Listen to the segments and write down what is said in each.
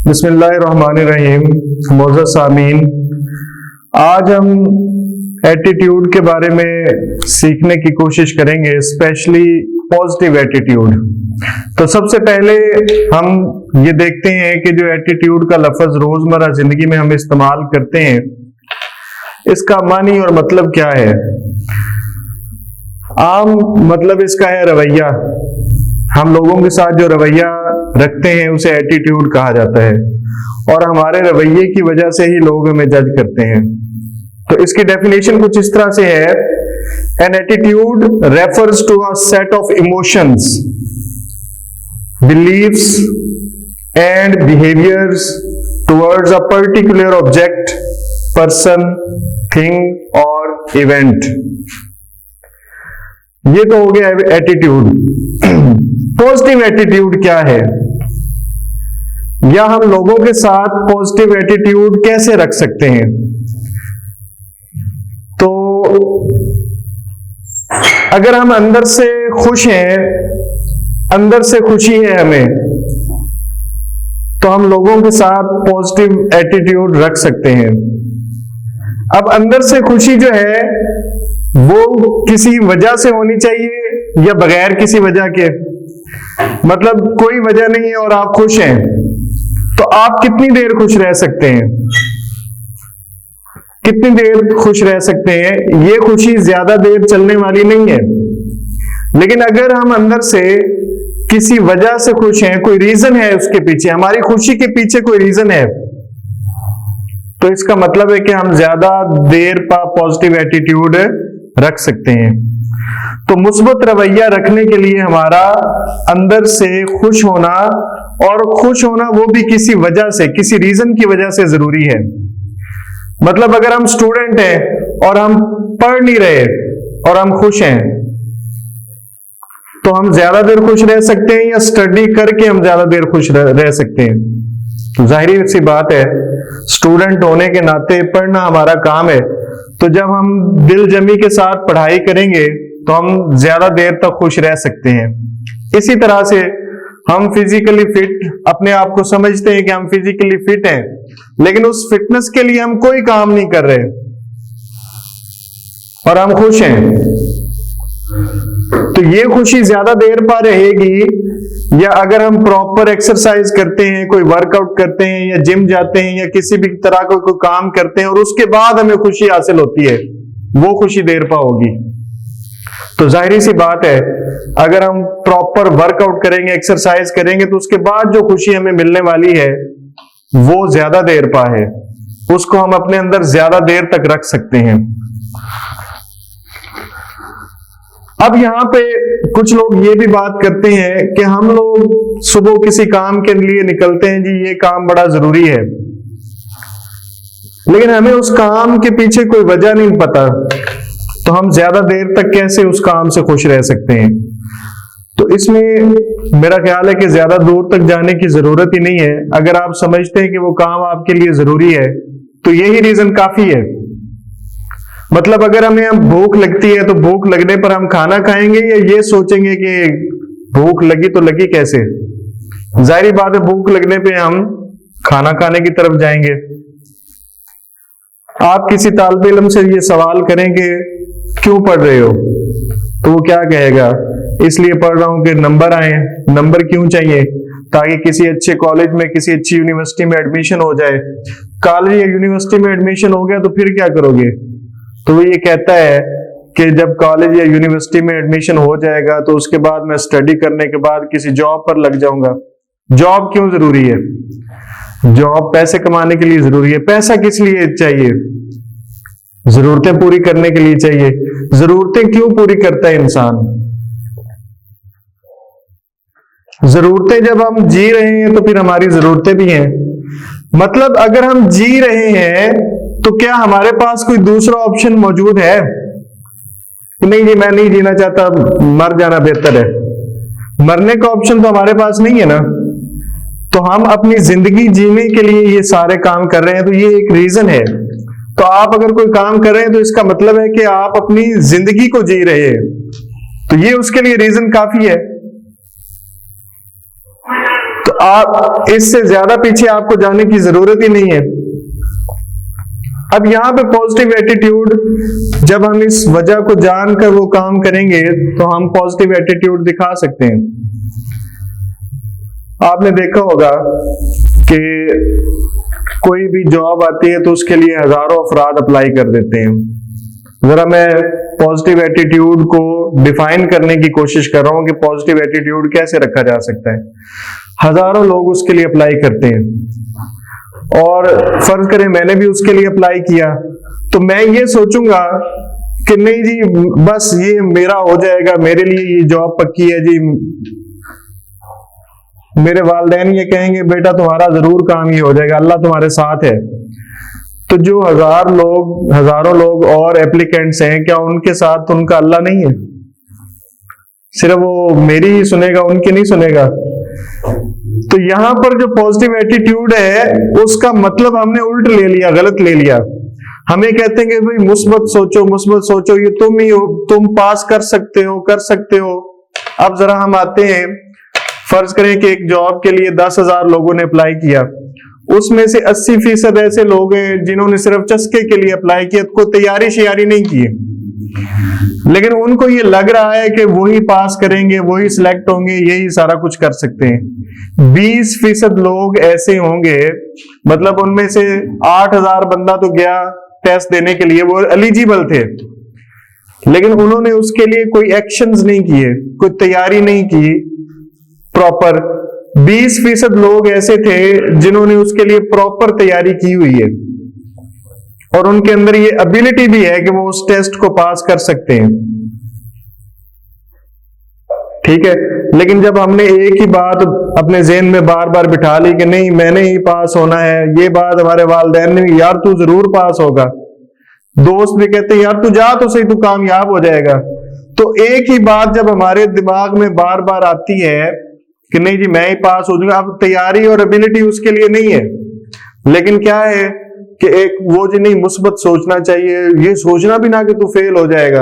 बिस्मिल्लाहिर्रहमानिर्रहीम। मोअज़्ज़ज़ सामीन, आज हम एटीट्यूड के बारे में सीखने की कोशिश करेंगे, स्पेशली पॉजिटिव एटीट्यूड। तो सबसे पहले हम ये देखते हैं कि जो एटीट्यूड का लफ्ज रोजमर्रा जिंदगी में हम इस्तेमाल करते हैं, इसका मानी और मतलब क्या है। आम मतलब इसका है रवैया। हम लोगों के साथ जो रवैया रखते हैं उसे एटीट्यूड कहा जाता है, और हमारे रवैये की वजह से ही लोग हमें जज करते हैं। तो इसकी डेफिनेशन कुछ इस तरह से है: an attitude refers to a set of emotions, beliefs and behaviours towards a particular object, person, thing और इवेंट। ये तो हो गया एटीट्यूड। पॉजिटिव एटीट्यूड क्या है, या हम लोगों के साथ पॉजिटिव एटीट्यूड कैसे रख सकते हैं। तो अगर हम अंदर से खुश हैं, अंदर से खुशी है हमें, तो हम लोगों के साथ पॉजिटिव एटीट्यूड रख सकते हैं। अब अंदर से खुशी जो है वो किसी वजह से होनी चाहिए या बगैर किसी वजह के। मतलब कोई वजह नहीं है और आप खुश हैं, तो आप कितनी देर खुश रह सकते हैं, कितनी देर खुश रह सकते हैं। ये खुशी ज्यादा देर चलने वाली नहीं है। लेकिन अगर हम अंदर से किसी वजह से खुश हैं, कोई रीजन है उसके पीछे, हमारी खुशी के पीछे कोई रीजन है, तो इसका मतलब है कि हम ज्यादा देर पॉजिटिव एटीट्यूड रख सकते हैं। तो मुस्बत रवैया रखने के लिए हमारा अंदर से खुश होना, और खुश होना वो भी किसी वजह से, किसी रीजन की वजह से जरूरी है। मतलब अगर हम स्टूडेंट हैं और हम पढ़ नहीं रहे और हम खुश हैं, तो हम ज्यादा देर खुश रह सकते हैं, या स्टडी करके हम ज्यादा देर खुश रह सकते हैं। तो जाहिर सी बात है, स्टूडेंट होने के नाते पढ़ना हमारा काम है। तो जब हम दिल जमी के साथ पढ़ाई करेंगे तो हम ज्यादा देर तक खुश रह सकते हैं। इसी तरह से हम फिजिकली फिट, अपने आप को समझते हैं कि हम फिजिकली फिट हैं, लेकिन उस फिटनेस के लिए हम कोई काम नहीं कर रहे और हम खुश हैं, तो ये खुशी ज्यादा देर पा रहेगी। या अगर हम प्रॉपर एक्सरसाइज करते हैं, कोई वर्कआउट करते हैं, या जिम जाते हैं, या किसी भी तरह का कोई काम करते हैं और उसके बाद हमें खुशी हासिल होती है, वो खुशी देर पा होगी। तो जाहिर सी बात है, अगर हम प्रॉपर वर्कआउट करेंगे, एक्सरसाइज करेंगे, तो उसके बाद जो खुशी हमें मिलने वाली है वो ज्यादा देर पा है, उसको हम अपने अंदर ज्यादा देर तक रख सकते हैं। अब यहां पे कुछ लोग ये भी बात करते हैं कि हम लोग सुबह किसी काम के लिए निकलते हैं, जी ये काम बड़ा जरूरी है, लेकिन हमें उस काम के पीछे कोई वजह नहीं पता, तो हम ज्यादा देर तक कैसे उस काम से खुश रह सकते हैं। तो इसमें मेरा ख्याल है कि ज्यादा दूर तक जाने की जरूरत ही नहीं है। अगर आप समझते हैं कि वो काम आपके लिए जरूरी है, तो यही रीजन काफी है। मतलब अगर हमें भूख लगती है, तो भूख लगने पर हम खाना खाएंगे, या ये सोचेंगे कि भूख लगी तो लगी कैसे। जाहिर बात है, भूख लगने पे हम खाना खाने की तरफ जाएंगे। आप किसी तालिब इल्म से ये सवाल करेंगे क्यों पढ़ रहे हो, तो वो क्या कहेगा, इसलिए पढ़ रहा हूं कि नंबर आए। नंबर क्यों चाहिए? ताकि किसी अच्छे कॉलेज में, किसी अच्छी यूनिवर्सिटी में एडमिशन हो जाए। कॉलेज या यूनिवर्सिटी में एडमिशन हो गया तो फिर क्या करोगे? तो वो ये कहता है कि जब कॉलेज या यूनिवर्सिटी में एडमिशन हो जाएगा तो उसके बाद मैं स्टडी करने के बाद किसी जॉब पर लग जाऊंगा। जॉब क्यों जरूरी है? जॉब पैसे कमाने के लिए जरूरी है। पैसा किस लिए चाहिए? जरूरतें पूरी करने के लिए चाहिए। जरूरतें क्यों पूरी करता है इंसान? जरूरतें जब हम जी रहे हैं तो फिर हमारी जरूरतें भी हैं। मतलब अगर हम जी रहे हैं तो क्या हमारे पास कोई दूसरा ऑप्शन मौजूद है? नहीं जी, मैं नहीं जीना चाहता, मर जाना बेहतर है। मरने का ऑप्शन तो हमारे पास नहीं है ना। तो हम अपनी जिंदगी जीने के लिए ये सारे काम कर रहे हैं, तो ये एक रीजन है। तो आप अगर कोई काम कर रहे हैं तो इसका मतलब है कि आप अपनी जिंदगी को जी रहे हैं, तो ये उसके लिए रीजन काफी है। तो और आप इससे ज्यादा पीछे आपको जाने की जरूरत ही नहीं है। अब यहां पे पॉजिटिव एटीट्यूड, जब हम इस वजह को जानकर वो काम करेंगे तो हम पॉजिटिव एटीट्यूड दिखा सकते हैं। आपने देखा होगा कि कोई भी जॉब आती है तो उसके लिए हजारों अफराद अप्लाई कर देते हैं। जरा मैं पॉजिटिव एटीट्यूड को डिफाइन करने की कोशिश कर रहा हूं कि पॉजिटिव एटीट्यूड कैसे रखा जा सकता है। हजारों लोग उसके लिए अप्लाई करते हैं और फर्ज करें मैंने भी उसके लिए अप्लाई किया, तो मैं ये सोचूंगा कि नहीं जी बस ये मेरा हो जाएगा, मेरे लिए ये जॉब पक्की है जी। मेरे वालिदैन ये कहेंगे बेटा तुम्हारा जरूर काम ही हो जाएगा, अल्लाह तुम्हारे साथ है। तो जो हजारों लोग और एप्लीकेंट्स हैं, क्या उनके साथ उनका अल्लाह नहीं है? सिर्फ वो मेरी ही सुनेगा, उनकी नहीं सुनेगा? तो यहां पर जो पॉजिटिव एटीट्यूड है उसका मतलब हमने उल्ट ले लिया, गलत ले लिया। हमें कहते हैं कि भाई मुस्बत सोचो, ये तुम ही हो, तुम पास कर सकते हो। अब जरा हम आते हैं, फर्ज करें कि एक जॉब के लिए 10,000 लोगों ने अप्लाई किया, उसमें से 80% ऐसे लोग हैं जिन्होंने सिर्फ चस्के के लिए अप्लाई किया, कोई तैयारी शियारी नहीं की, लेकिन उनको ये लग रहा है कि वही पास करेंगे, वही सिलेक्ट होंगे, यही सारा कुछ कर सकते हैं। 20% लोग ऐसे होंगे, मतलब उनमें से 8,000 बंदा तो गया टेस्ट देने के लिए, वो एलिजिबल थे, लेकिन उन्होंने उसके लिए कोई एक्शंस नहीं किए, कोई तैयारी नहीं की प्रॉपर। 20% लोग ऐसे थे जिन्होंने उसके लिए प्रॉपर तैयारी की हुई है और उनके अंदर ये एबिलिटी भी है कि वो उस टेस्ट को पास कर सकते हैं, ठीक है। लेकिन जब हमने एक ही बात अपने ज़हन में बार बार बिठा ली कि नहीं मैंने ही पास होना है, ये बात हमारे वालिदैन ने भी, यार तू जरूर पास होगा, दोस्त भी कहते हैं यार तू जा तो सही, तू कामयाब हो जाएगा। तो एक ही बात जब हमारे दिमाग में बार बार आती है कि नहीं जी मैं ही पास हो जाऊंगा, अब तैयारी और एबिलिटी उसके लिए नहीं है, लेकिन क्या है कि एक वो जी नहीं मुस्बत सोचना चाहिए, ये सोचना भी ना कि तू फेल हो जाएगा।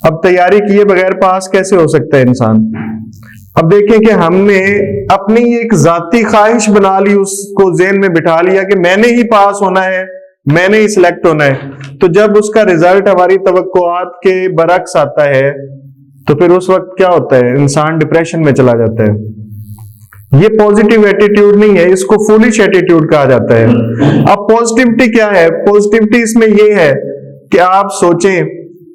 अब तैयारी किए बगैर पास कैसे हो सकता है इंसान? अब देखें कि हमने अपनी एक जाती ख्वाहिश बना ली, उसको ज़हन में बिठा लिया कि मैंने ही पास होना है, मैंने ही सिलेक्ट होना है। तो जब उसका रिजल्ट हमारी तवक्कुआत के बरक्स आता है तो फिर उस वक्त क्या होता है, इंसान डिप्रेशन में चला जाता है। ये पॉजिटिव एटीट्यूड नहीं है, इसको फूलिश एटीट्यूड कहा जाता है। अब पॉजिटिविटी क्या है? पॉजिटिविटी इसमें यह है कि आप सोचें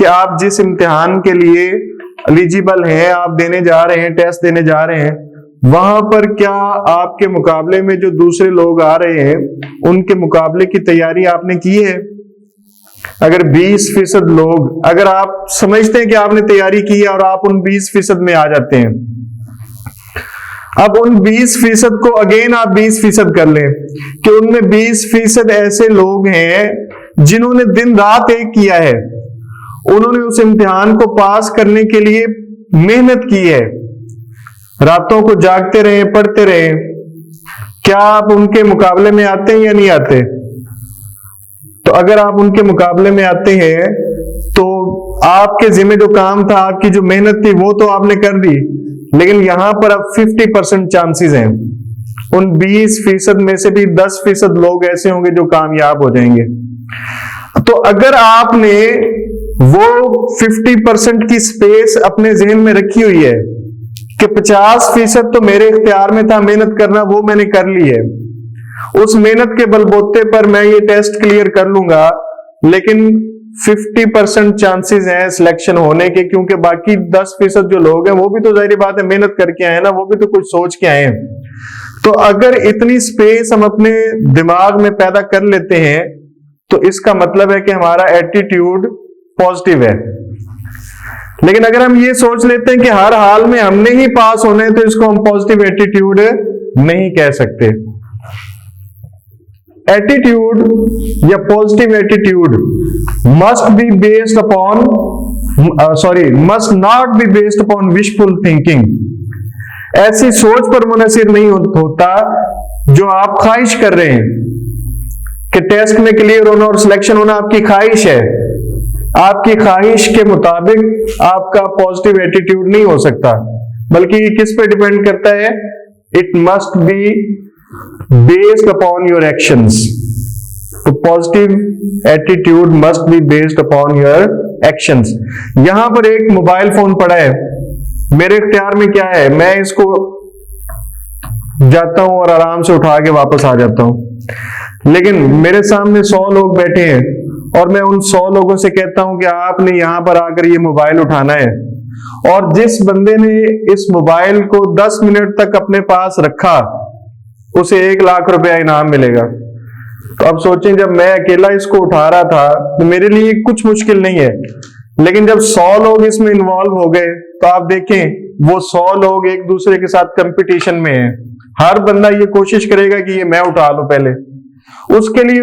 कि आप जिस इम्तिहान के लिए एलिजिबल हैं, आप देने जा रहे हैं, टेस्ट देने जा रहे हैं, वहां पर क्या आपके मुकाबले में जो दूसरे लोग आ रहे हैं उनके मुकाबले की तैयारी आपने की है? अगर 20% लोग, अगर आप समझते हैं कि आपने तैयारी की है और आप उन 20% में आ जाते हैं, अब उन 20% को अगेन आप 20% कर लें कि उनमें 20% ऐसे लोग हैं जिन्होंने दिन रात एक किया है, उन्होंने उस इम्तिहान को पास करने के लिए मेहनत की है, रातों को जागते रहे, पढ़ते रहे। क्या आप उनके मुकाबले में आते हैं या नहीं आते? तो अगर आप उनके मुकाबले में आते हैं तो आपके जिम्मे जो काम था, आपकी जो मेहनत थी वो तो आपने कर दी, लेकिन यहां पर अब 50% चांसेस हैं, उन 20% में से भी 10% लोग ऐसे होंगे जो कामयाब हो जाएंगे। तो अगर आपने वो 50% की स्पेस अपने ज़हन में रखी हुई है कि 50% तो मेरे इख्तियार में था मेहनत करना, वो मैंने कर ली है, उस मेहनत के बलबूते पर मैं ये टेस्ट क्लियर कर लूंगा, लेकिन 50% चांसेस हैं सिलेक्शन होने के, क्योंकि बाकी 10% जो लोग हैं वो भी तो जाहिर बात है मेहनत करके आए ना, वो भी तो कुछ सोच के आए हैं। तो अगर इतनी स्पेस हम अपने दिमाग में पैदा कर लेते हैं तो इसका मतलब है कि हमारा एटीट्यूड पॉजिटिव है। लेकिन अगर हम ये सोच लेते हैं कि हर हाल में हमने ही पास होना है, तो इसको हम पॉजिटिव एटीट्यूड नहीं कह सकते। एटीट्यूड या positive attitude must not be based upon wishful thinking. ऐसी सोच पर मुनहसिर नहीं होता जो आप ख्वाहिश कर रहे हैं कि टेस्ट में क्लियर होना और सिलेक्शन होना आपकी ख्वाहिश है। आपकी ख्वाहिश के मुताबिक आपका पॉजिटिव एटीट्यूड नहीं हो सकता, बल्कि किस पे डिपेंड करता है? It must be based upon your actions. तो positive attitude must be based upon your actions. यहां पर एक मोबाइल फोन पड़ा है, मेरे इख्तियार में क्या है, मैं इसको जाता हूं और आराम से उठा के वापस आ जाता हूं। लेकिन मेरे सामने 100 लोग बैठे हैं और मैं उन 100 लोगों से कहता हूं कि आपने यहां पर आकर ये मोबाइल उठाना है, और जिस बंदे ने इस मोबाइल को 10 मिनट तक अपने पास रखा उसे 1 लाख रुपया इनाम मिलेगा। तो अब सोचें, जब मैं अकेला इसको उठा रहा था तो मेरे लिए कुछ मुश्किल नहीं है, लेकिन जब 100 लोग इसमें इन्वॉल्व हो गए तो आप देखें वो 100 लोग एक दूसरे के साथ कंपटीशन में हैं। हर बंदा ये कोशिश करेगा कि ये मैं उठा लूं पहले, उसके लिए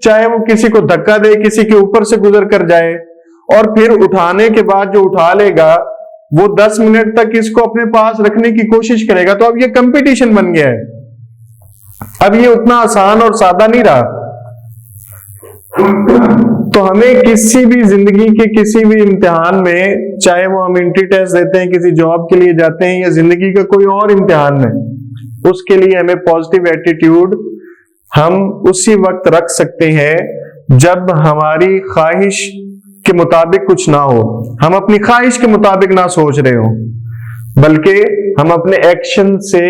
चाहे वो किसी को धक्का दे, किसी के ऊपर से गुजर कर जाए, और फिर उठाने के बाद जो उठा लेगा वो 10 मिनट तक इसको अपने पास रखने की कोशिश करेगा। तो अब ये कंपटीशन बन गया है, अब ये उतना आसान और सादा नहीं रहा। तो हमें किसी भी जिंदगी के किसी भी इम्तिहान में, चाहे वो हम एंट्री टेस्ट देते हैं, किसी जॉब के लिए जाते हैं, या जिंदगी का कोई और इम्तिहान है, उसके लिए हमें पॉजिटिव एटीट्यूड हम उसी वक्त रख सकते हैं जब हमारी ख्वाहिश के मुताबिक कुछ ना हो, हम अपनी ख्वाहिश के मुताबिक ना सोच रहे हो, बल्कि हम अपने एक्शन से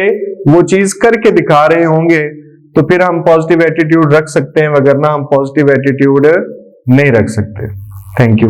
वो चीज करके दिखा रहे होंगे, तो फिर हम पॉजिटिव एटीट्यूड रख सकते हैं, वगरना हम पॉजिटिव एटीट्यूड नहीं रख सकते। Thank you.